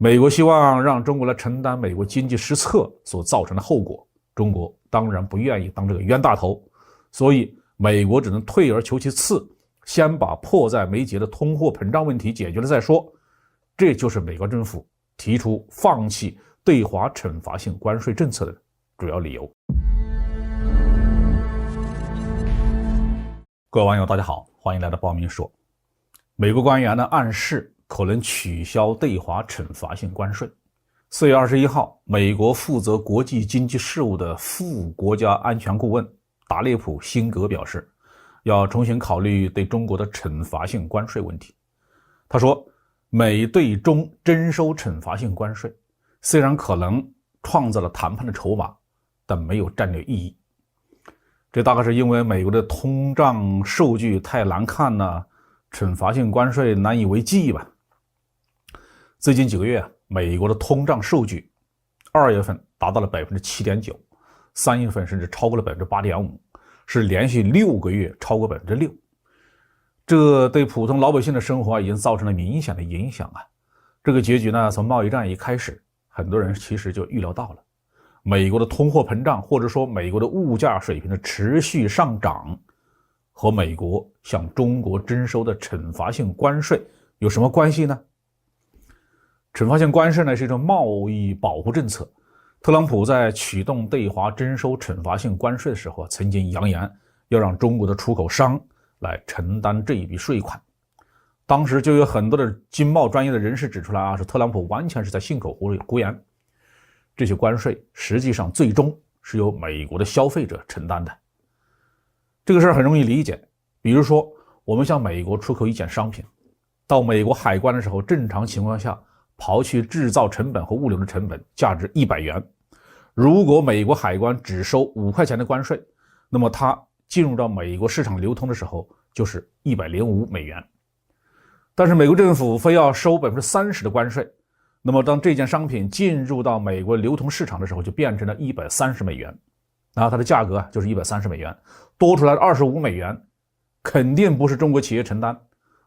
美国希望让中国来承担美国经济失策所造成的后果，中国当然不愿意当这个冤大头，所以美国只能退而求其次，先把迫在眉睫的通货膨胀问题解决了再说。这就是美国政府提出放弃对华惩罚性关税政策的主要理由。各位网友大家好，欢迎来到报明说。美国官员呢暗示可能取消对华惩罚性关税。4月21号，美国负责国际经济事务的副国家安全顾问达列普·辛格表示，要重新考虑对中国的惩罚性关税问题。他说，美对中征收惩罚性关税虽然可能创造了谈判的筹码，但没有战略意义。这大概是因为美国的通胀数据太难看了，惩罚性关税难以为继吧。最近几个月，美国的通胀数据2月份达到了 7.9%， 3月份甚至超过了 8.5%， 是连续6个月超过 6%。 这对普通老百姓的生活已经造成了明显的影响啊。这个结局呢，从贸易战一开始，很多人其实就预料到了。美国的通货膨胀，或者说美国的物价水平的持续上涨，和美国向中国征收的惩罚性关税有什么关系呢？惩罚性关税呢是一种贸易保护政策。特朗普在启动对华征收惩罚性关税的时候，曾经扬言要让中国的出口商来承担这一笔税款。当时就有很多的经贸专业的人士指出来说特朗普完全是在信口胡言。这些关税实际上最终是由美国的消费者承担的。这个事儿很容易理解，比如说我们向美国出口一件商品，到美国海关的时候，正常情况下刨去制造成本和物流的成本，价值100元。如果美国海关只收5块钱的关税，那么它进入到美国市场流通的时候就是105美元。但是美国政府非要收 30% 的关税，那么当这件商品进入到美国流通市场的时候，就变成了130美元。然后它的价格就是130美元，多出来的25美元肯定不是中国企业承担，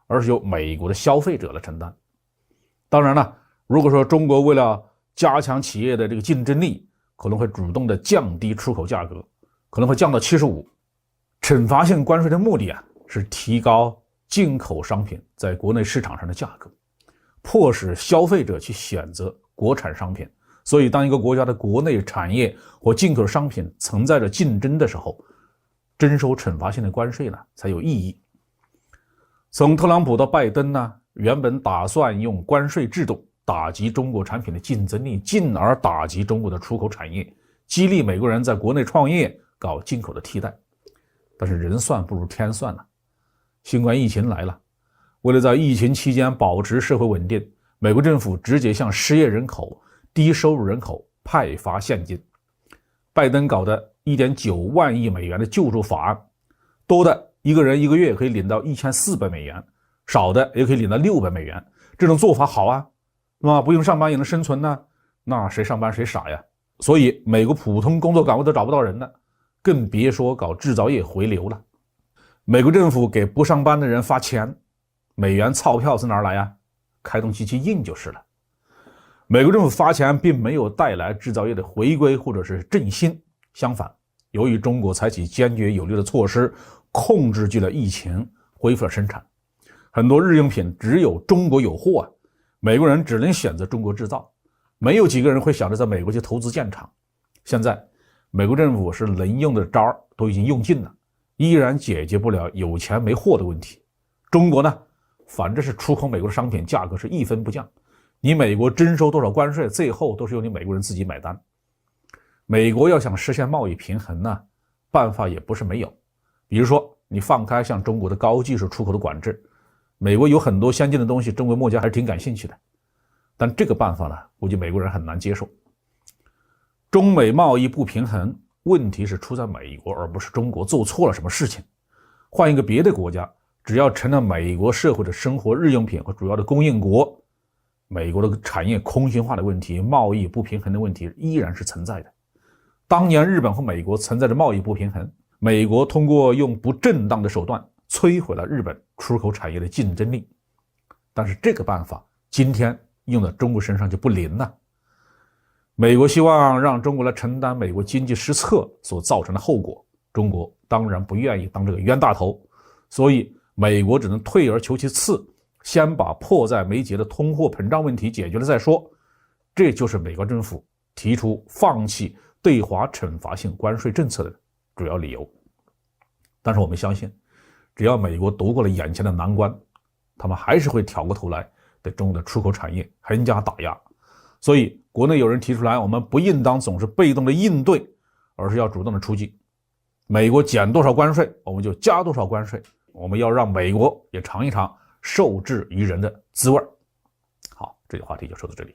而是由美国的消费者来承担。当然了，如果说中国为了加强企业的这个竞争力，可能会主动的降低出口价格，可能会降到75。惩罚性关税的目的是提高进口商品在国内市场上的价格，迫使消费者去选择国产商品。所以当一个国家的国内产业或进口商品存在着竞争的时候，征收惩罚性的关税呢才有意义。从特朗普到拜登呢，原本打算用关税制度打击中国产品的竞争力，进而打击中国的出口产业，激励美国人在国内创业，搞进口的替代。但是人算不如天算了，新冠疫情来了，为了在疫情期间保持社会稳定，美国政府直接向失业人口、低收入人口派发现金。拜登搞的 1.9 万亿美元的救助法案，多的一个人一个月可以领到1400美元，少的也可以领到600美元。这种做法好啊，那不用上班也能生存呢，那谁上班谁傻呀？所以美国普通工作岗位都找不到人了，更别说搞制造业回流了。美国政府给不上班的人发钱，美元钞票从哪儿来呀？开动机器印就是了。美国政府发钱并没有带来制造业的回归或者是振兴，相反，由于中国采取坚决有力的措施，控制住了疫情，恢复了生产，很多日用品只有中国有货美国人只能选择中国制造，没有几个人会想着在美国去投资建厂。现在美国政府是能用的招都已经用尽了，依然解决不了有钱没货的问题。中国呢，反正是出口美国的商品价格是一分不降，你美国征收多少关税，最后都是由你美国人自己买单。美国要想实现贸易平衡呢，办法也不是没有。比如说你放开向中国的高技术出口的管制，美国有很多先进的东西中国墨家还是挺感兴趣的，但这个办法呢，估计美国人很难接受。中美贸易不平衡，问题是出在美国，而不是中国做错了什么事情。换一个别的国家，只要成了美国社会的生活日用品和主要的供应国，美国的产业空心化的问题、贸易不平衡的问题依然是存在的。当年日本和美国存在着贸易不平衡，美国通过用不正当的手段摧毁了日本出口产业的竞争力。但是这个办法今天用在中国身上就不灵了。美国希望让中国来承担美国经济失策所造成的后果，中国当然不愿意当这个冤大头，所以美国只能退而求其次，先把迫在眉睫的通货膨胀问题解决了再说。这就是美国政府提出放弃对华惩罚性关税政策的主要理由。但是我们相信，只要美国夺过了眼前的难关，他们还是会挑过头来对中国的出口产业横加打压。所以国内有人提出来，我们不应当总是被动的应对，而是要主动的出击。美国减多少关税，我们就加多少关税，我们要让美国也尝一尝受制于人的滋味。好，这个话题就说到这里。